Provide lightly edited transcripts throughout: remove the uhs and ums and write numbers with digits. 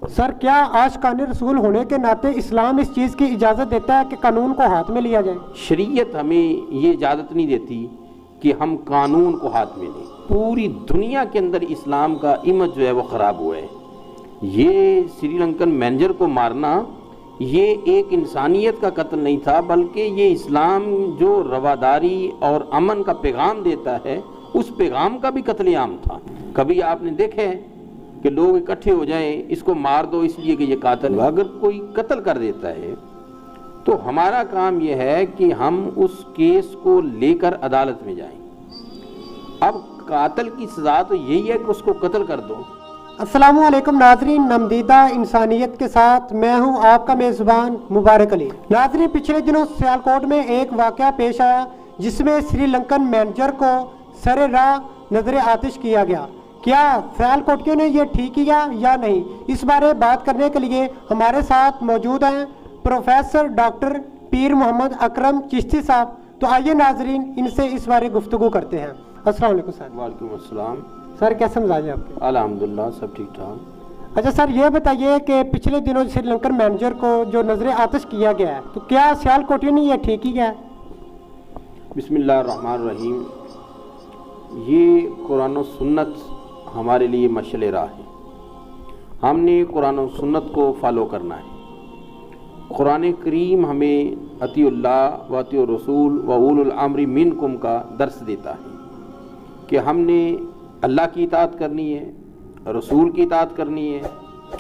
سر کیا عاشقان رسول ہونے کے ناطے اسلام اس چیز کی اجازت دیتا ہے کہ قانون کو ہاتھ میں لیا جائے؟ شریعت ہمیں یہ اجازت نہیں دیتی کہ ہم قانون کو ہاتھ میں لیں۔ پوری دنیا کے اندر اسلام کا امیج جو ہے وہ خراب ہوا ہے۔ یہ سری لنکن مینیجر کو مارنا یہ ایک انسانیت کا قتل نہیں تھا، بلکہ یہ اسلام جو رواداری اور امن کا پیغام دیتا ہے اس پیغام کا بھی قتل عام تھا۔ کبھی آپ نے دیکھا ہے کہ لوگ اکٹھے ہو جائیں اس کو مار دو اس لیے کہ یہ قاتل ہے؟ اگر کوئی قتل کر دیتا ہے تو ہمارا کام یہ ہے کہ ہم اس کیس کو لے کر عدالت میں جائیں۔ اب قاتل کی سزا تو یہی ہے کہ اس کو قتل کر دو۔ السلام علیکم ناظرین، نمدیدہ انسانیت کے ساتھ میں ہوں آپ کا میزبان مبارک علی۔ ناظرین، پچھلے دنوں سیالکوٹ میں ایک واقعہ پیش آیا جس میں سری لنکن مینیجر کو سر راہ نظر آتش کیا گیا۔ کیا سیالکوٹیوں نے یہ ٹھیک کیا یا نہیں، اس بارے بات کرنے کے لیے ہمارے ساتھ موجود ہیں پروفیسر ڈاکٹر پیر محمد اکرم چشتی صاحب۔ تو آئیے ناظرین ان سے اس بارے گفتگو کرتے ہیں۔ السلام علیکم سر۔ وعلیکم السلام۔ سر کیسے مزاج ہے آپ کے؟ الحمدللہ سب ٹھیک ٹھاک۔ اچھا سر، یہ بتائیے کہ پچھلے دنوں سری لنکن مینیجر کو جو نظر آتش کیا گیا ہے تو کیا سیالکوٹیوں نے یہ ٹھیک کیا ہے؟ بسم اللہ الرحمن الرحیم۔ یہ قرآن و سنت ہمارے لیے مشعل راہ ہے۔ ہم نے قرآن و سنت کو فالو کرنا ہے۔ قرآن کریم ہمیں اطیع اللہ و اطیع الرسول و اولو الامر منکم کا درس دیتا ہے کہ ہم نے اللہ کی اطاعت کرنی ہے، رسول کی اطاعت کرنی ہے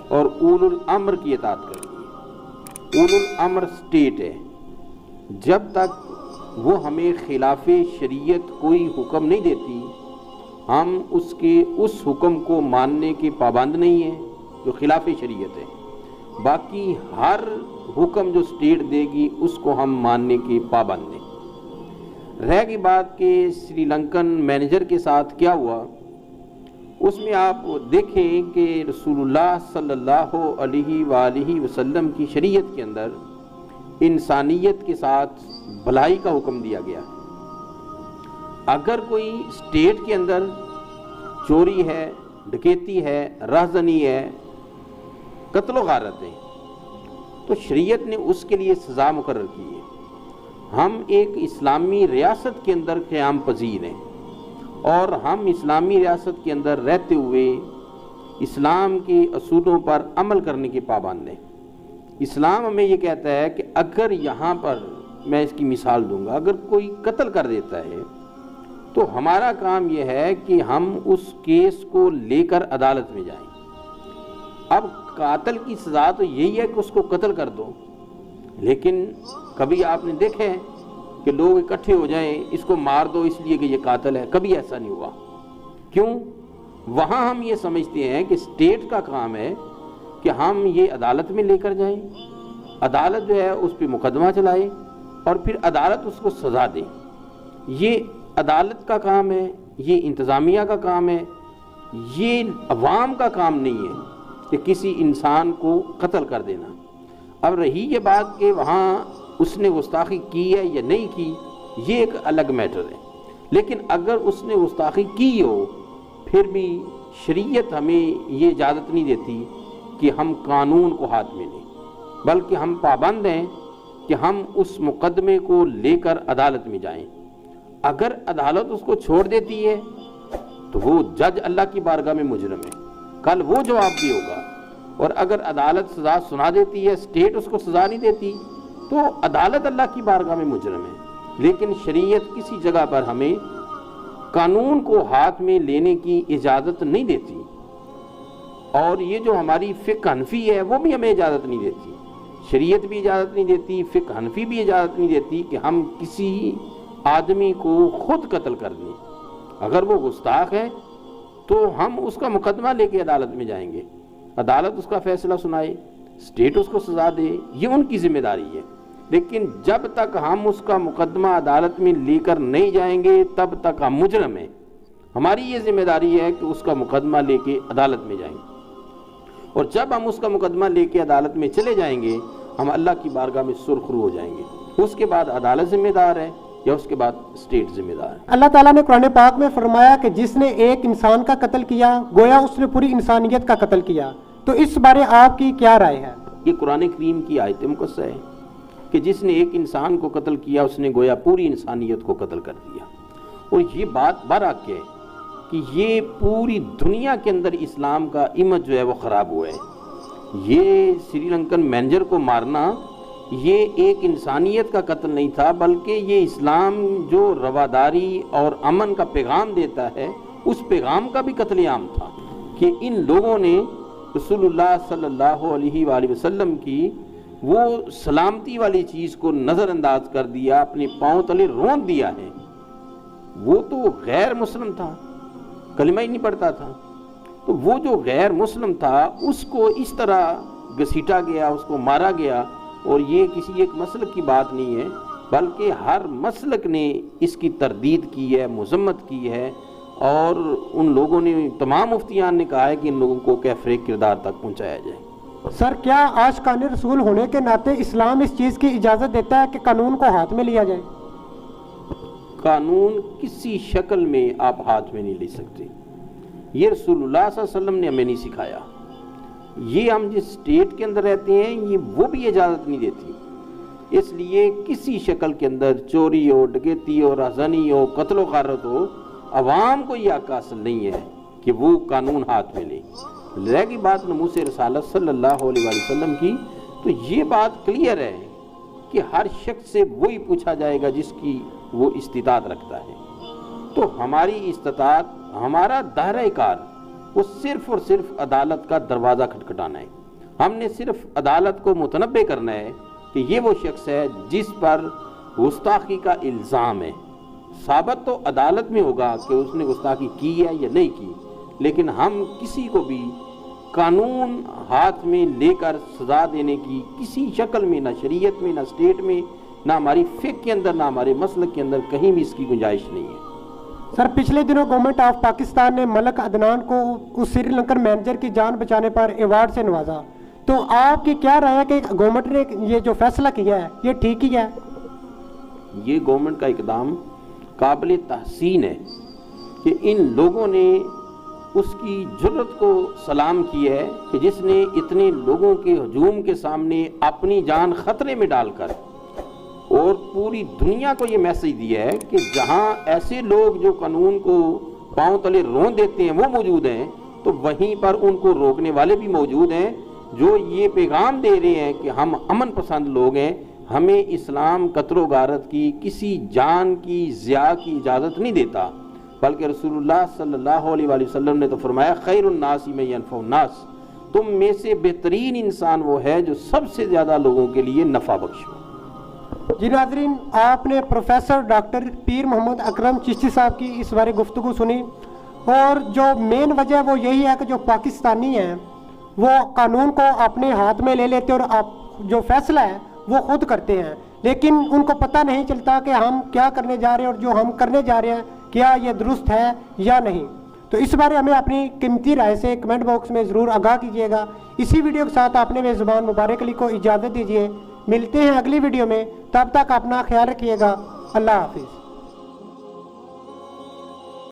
اور اولو الامر کی اطاعت کرنی ہے۔ اولو الامر اسٹیٹ ہے، جب تک وہ ہمیں خلاف شریعت کوئی حکم نہیں دیتی ہم اس حکم کو ماننے کے پابند نہیں ہیں جو خلاف شریعت ہے۔ باقی ہر حکم جو اسٹیٹ دے گی اس کو ہم ماننے کے پابند ہیں۔ رہ گئی بات کہ سری لنکن مینیجر کے ساتھ کیا ہوا، اس میں آپ دیکھیں کہ رسول اللہ صلی اللہ علیہ وآلہ وسلم کی شریعت کے اندر انسانیت کے ساتھ بھلائی کا حکم دیا گیا ہے۔ اگر کوئی اسٹیٹ کے اندر چوری ہے، ڈکیتی ہے، رہزنی ہے، قتل و غارت ہے تو شریعت نے اس کے لیے سزا مقرر کی ہے۔ ہم ایک اسلامی ریاست کے اندر قیام پذیر ہیں اور ہم اسلامی ریاست کے اندر رہتے ہوئے اسلام کے اصولوں پر عمل کرنے کے پابند ہیں۔ اسلام ہمیں یہ کہتا ہے کہ اگر یہاں پر میں اس کی مثال دوں گا، اگر کوئی قتل کر دیتا ہے تو ہمارا کام یہ ہے کہ ہم اس کیس کو لے کر عدالت میں جائیں۔ اب قاتل کی سزا تو یہی ہے کہ اس کو قتل کر دو، لیکن کبھی آپ نے دیکھا ہے کہ لوگ اکٹھے ہو جائیں اس کو مار دو اس لیے کہ یہ قاتل ہے؟ کبھی ایسا نہیں ہوا۔ کیوں؟ وہاں ہم یہ سمجھتے ہیں کہ اسٹیٹ کا کام ہے کہ ہم یہ عدالت میں لے کر جائیں، عدالت جو ہے اس پہ مقدمہ چلائے اور پھر عدالت اس کو سزا دے۔ یہ عدالت کا کام ہے، یہ انتظامیہ کا کام ہے، یہ عوام کا کام نہیں ہے کہ کسی انسان کو قتل کر دینا۔ اب رہی یہ بات کہ وہاں اس نے گستاخی کی ہے یا نہیں کی، یہ ایک الگ میٹر ہے، لیکن اگر اس نے گستاخی کی ہو پھر بھی شریعت ہمیں یہ اجازت نہیں دیتی کہ ہم قانون کو ہاتھ میں لیں، بلکہ ہم پابند ہیں کہ ہم اس مقدمے کو لے کر عدالت میں جائیں۔ اگر عدالت اس کو چھوڑ دیتی ہے تو وہ جج اللہ کی بارگاہ میں مجرم ہے، کل وہ جواب بھی ہوگا۔ اور اگر عدالت سزا سنا دیتی ہے، اسٹیٹ اس کو سزا نہیں دیتی تو عدالت اللہ کی بارگاہ میں مجرم ہے۔ لیکن شریعت کسی جگہ پر ہمیں قانون کو ہاتھ میں لینے کی اجازت نہیں دیتی، اور یہ جو ہماری فقہ حنفی ہے وہ بھی ہمیں اجازت نہیں دیتی، شریعت بھی اجازت نہیں دیتی، فقہ حنفی بھی اجازت نہیں دیتی کہ ہم کسی آدمی کو خود قتل کر دیں۔ اگر وہ گستاخ ہے تو ہم اس کا مقدمہ لے کے عدالت میں جائیں گے، عدالت اس کا فیصلہ سنائے، اسٹیٹ اس کو سزا دے، یہ ان کی ذمہ داری ہے۔ لیکن جب تک ہم اس کا مقدمہ عدالت میں لے کر نہیں جائیں گے تب تک ہم مجرم ہیں۔ ہماری یہ ذمہ داری ہے کہ اس کا مقدمہ لے کے عدالت میں جائیں، اور جب ہم اس کا مقدمہ لے کے عدالت میں چلے جائیں گے ہم اللہ کی بارگاہ میں سرخرو ہو جائیں گے۔ اس کے بعد عدالت ذمہ دار ہے یا اس کے بعد اسٹیٹ ذمہ دار ہے۔ اللہ تعالیٰ نے قرآن پاک میں فرمایا کہ جس نے ایک انسان کا قتل کیا گویا اس نے پوری انسانیت کا قتل کیا۔ تو اس بارے آپ کی کیا رائے ہے؟ یہ قرآن کریم کی آیت مقدسہ ہے کہ جس نے ایک انسان کو قتل کیا اس نے گویا پوری انسانیت کو قتل کر دیا. اور یہ بات برحق ہے کہ یہ پوری دنیا کے اندر اسلام کا امیج جو ہے وہ خراب ہوا ہے. یہ سری لنکن مینیجر کو مارنا یہ ایک انسانیت کا قتل نہیں تھا، بلکہ یہ اسلام جو رواداری اور امن کا پیغام دیتا ہے اس پیغام کا بھی قتل عام تھا کہ ان لوگوں نے رسول اللہ صلی اللہ علیہ وآلہ وسلم کی وہ سلامتی والی چیز کو نظر انداز کر دیا، اپنے پاؤں تلے رونت دیا ہے. وہ تو غیر مسلم تھا، کلمہ ہی نہیں پڑھتا تھا. تو وہ جو غیر مسلم تھا اس کو اس طرح گھسیٹا گیا، اس کو مارا گیا. اور یہ کسی ایک مسلک کی بات نہیں ہے، بلکہ ہر مسلک نے اس کی تردید کی ہے، مذمت کی ہے. اور ان لوگوں نے، تمام مفتیان نے کہا ہے کہ ان لوگوں کو کیفر کردار تک پہنچایا جائے. سر، کیا عاشقان رسول ہونے کے ناطے اسلام اس چیز کی اجازت دیتا ہے کہ قانون کو ہاتھ میں لیا جائے؟ قانون کسی شکل میں آپ ہاتھ میں نہیں لے سکتے. یہ رسول اللہ صلی اللہ علیہ وسلم نے ہمیں نہیں سکھایا. یہ ہم جس اسٹیٹ کے اندر رہتے ہیں یہ وہ بھی اجازت نہیں دیتی. اس لیے کسی شکل کے اندر چوری ہو، ڈکیتی ہو، رہزنی ہو، قتل و غارت ہو، عوام کو یہ حق حاصل نہیں ہے کہ وہ قانون ہاتھ میں لے. رہ گئی بات نموس رسالت صلی اللہ علیہ وسلم کی، تو یہ بات کلیئر ہے کہ ہر شخص سے وہی پوچھا جائے گا جس کی وہ استطاعت رکھتا ہے. تو ہماری استطاعت، ہمارا دائرہ کار وہ صرف اور صرف عدالت کا دروازہ کھٹکھٹانا ہے. ہم نے صرف عدالت کو متنبع کرنا ہے کہ یہ وہ شخص ہے جس پر گستاخی کا الزام ہے. ثابت تو عدالت میں ہوگا کہ اس نے گستاخی کی ہے یا نہیں کی، لیکن ہم کسی کو بھی قانون ہاتھ میں لے کر سزا دینے کی کسی شکل میں، نہ شریعت میں، نہ اسٹیٹ میں، نہ ہماری فقہ کے اندر، نہ ہمارے مسلک کے اندر کہیں بھی اس کی گنجائش نہیں ہے. سر، پچھلے دنوں گورنمنٹ آف پاکستان نے ملک عدنان کو اس سری لنکن مینیجر کی جان بچانے پر ایوارڈ سے نوازا. تو آپ کی کیا رائے ہے کہ گورنمنٹ نے یہ جو فیصلہ کیا ہے یہ ٹھیک ہی ہے؟ یہ گورنمنٹ کا اقدام قابل تحسین ہے کہ ان لوگوں نے اس کی جرت کو سلام کی ہے کہ جس نے اتنے لوگوں کے ہجوم کے سامنے اپنی جان خطرے میں ڈال کر اور پوری دنیا کو یہ میسج دیا ہے کہ جہاں ایسے لوگ جو قانون کو پاؤں تلے رون دیتے ہیں وہ موجود ہیں، تو وہیں پر ان کو روکنے والے بھی موجود ہیں جو یہ پیغام دے رہے ہیں کہ ہم امن پسند لوگ ہیں، ہمیں اسلام قتل و غارت کی، کسی جان کی ضیاع کی اجازت نہیں دیتا. بلکہ رسول اللہ صلی اللہ علیہ وآلہ وسلم نے تو فرمایا خیر الناس من ینفع الناس، تم میں سے بہترین انسان وہ ہے جو سب سے زیادہ لوگوں کے لیے نفع بخش ہو. جی ناظرین، آپ نے پروفیسر ڈاکٹر پیر محمد اکرم چشتی صاحب کی اس بارے گفتگو سنی، اور جو مین وجہ وہ یہی ہے کہ جو پاکستانی ہیں وہ قانون کو اپنے ہاتھ میں لے لیتے اور جو فیصلہ ہے وہ خود کرتے ہیں، لیکن ان کو پتہ نہیں چلتا کہ ہم کیا کرنے جا رہے ہیں اور جو ہم کرنے جا رہے ہیں کیا یہ درست ہے یا نہیں. تو اس بارے ہمیں اپنی قیمتی رائے سے کمنٹ باکس میں ضرور آگاہ کیجیے گا. اسی ویڈیو کے ساتھ آپ نے میزبان مبارک علی کو اجازت دیجیے. ملتے ہیں اگلی ویڈیو میں، تب تک اپنا خیال رکھیے گا. اللہ حافظ.